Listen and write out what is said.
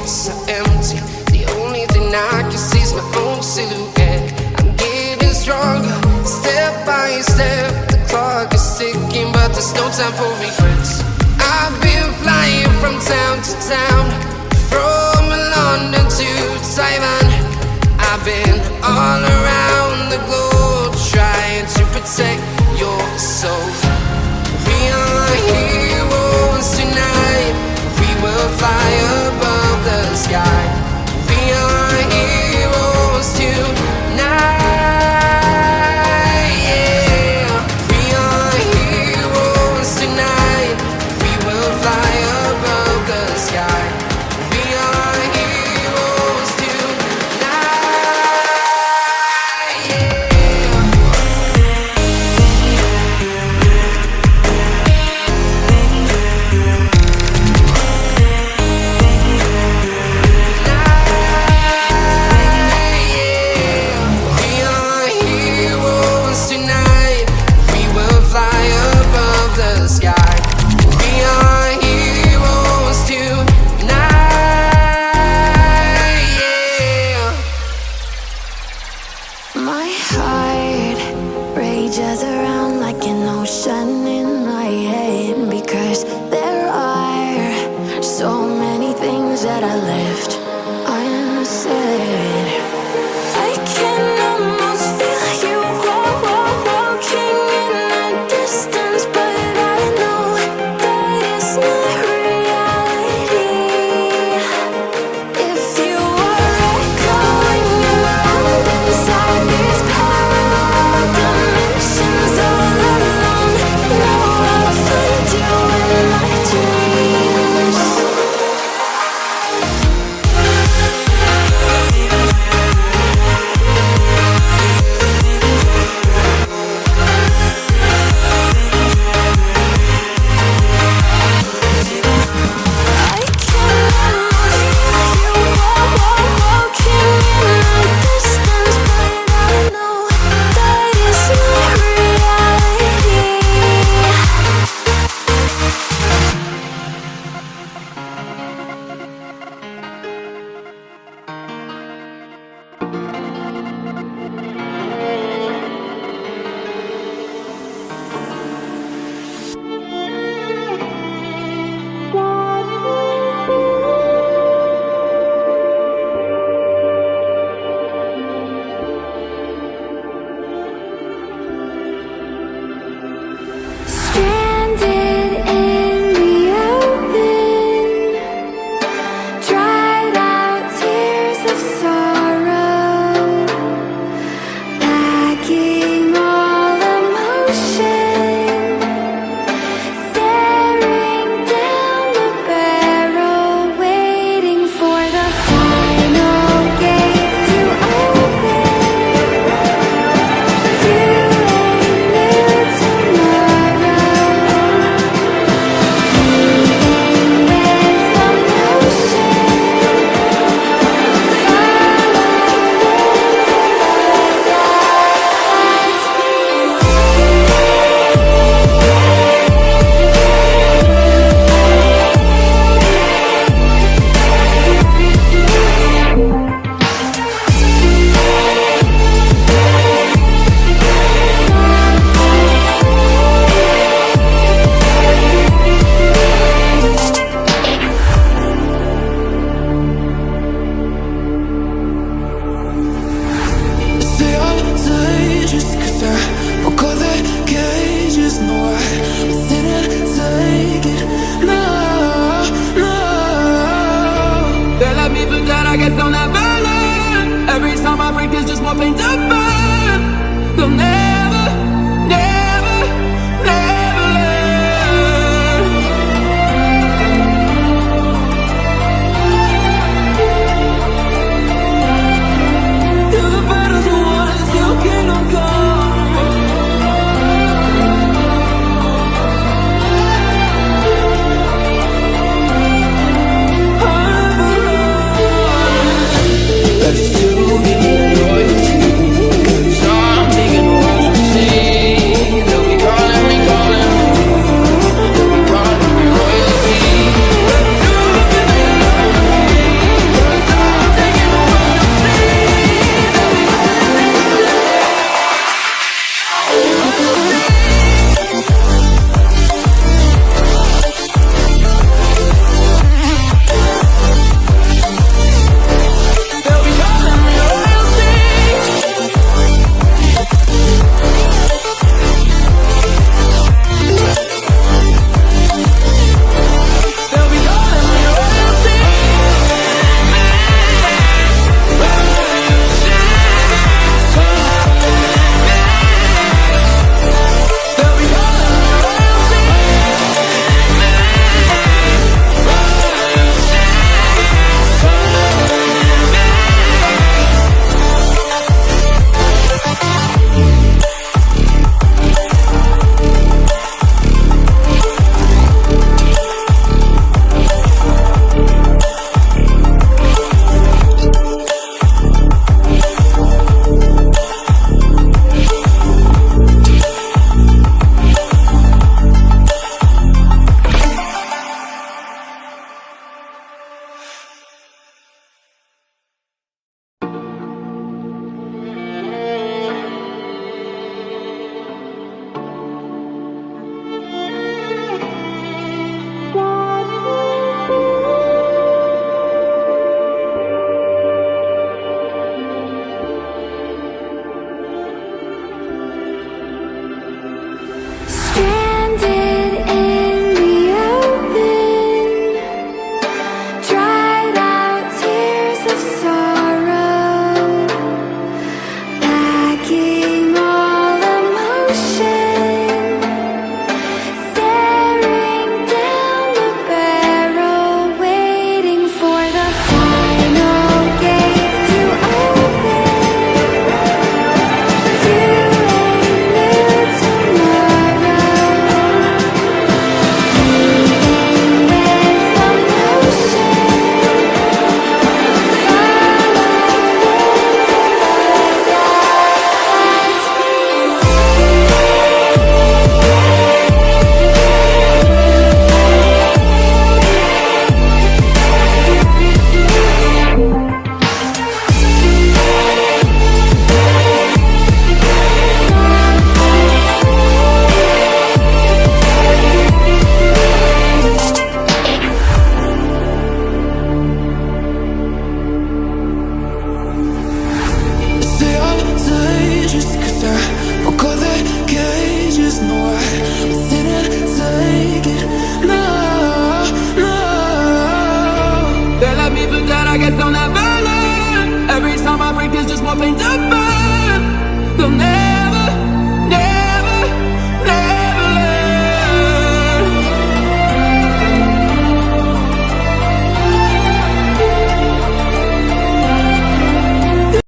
so empty. The only thing I can see is my own silhouette. I'm getting stronger, step by step. The clock is ticking, but there's no time for regrets. I've been flying from town to town, from London to Taiwan. I've been all around the globe, trying to protect your soul. We are heroes tonight. We will fly above the sky. We are heroes tonight. Yeah. We are heroes tonight. We will fly above the sky. We are heroes tonight. Yeah. My heart rages around like an ocean in my head, because there are so many things that I left unsaid. I can almost feel you walking in the distance, but I know that it's not reality. If you are echoing around inside these parallel dimensions all alone, know I'll find you in my dreams. I can almost feel you walking in the distance, but I know that it's not reality. Stranded in the open, dried out tears of sorrow, lacking all emotion, staring down the barrel, waiting for the final gate to open to a new tomorrow. Moving with the motion, Say I'm dangerous 'cause I broke all the cages. No, I didn't take it. No, no. They let me do that, I guess they'll never learn. Every time I break, there's just more pain to burn. They'll never, never, never learn. Till the battle's won, it's your kingdom come. I never run. paint the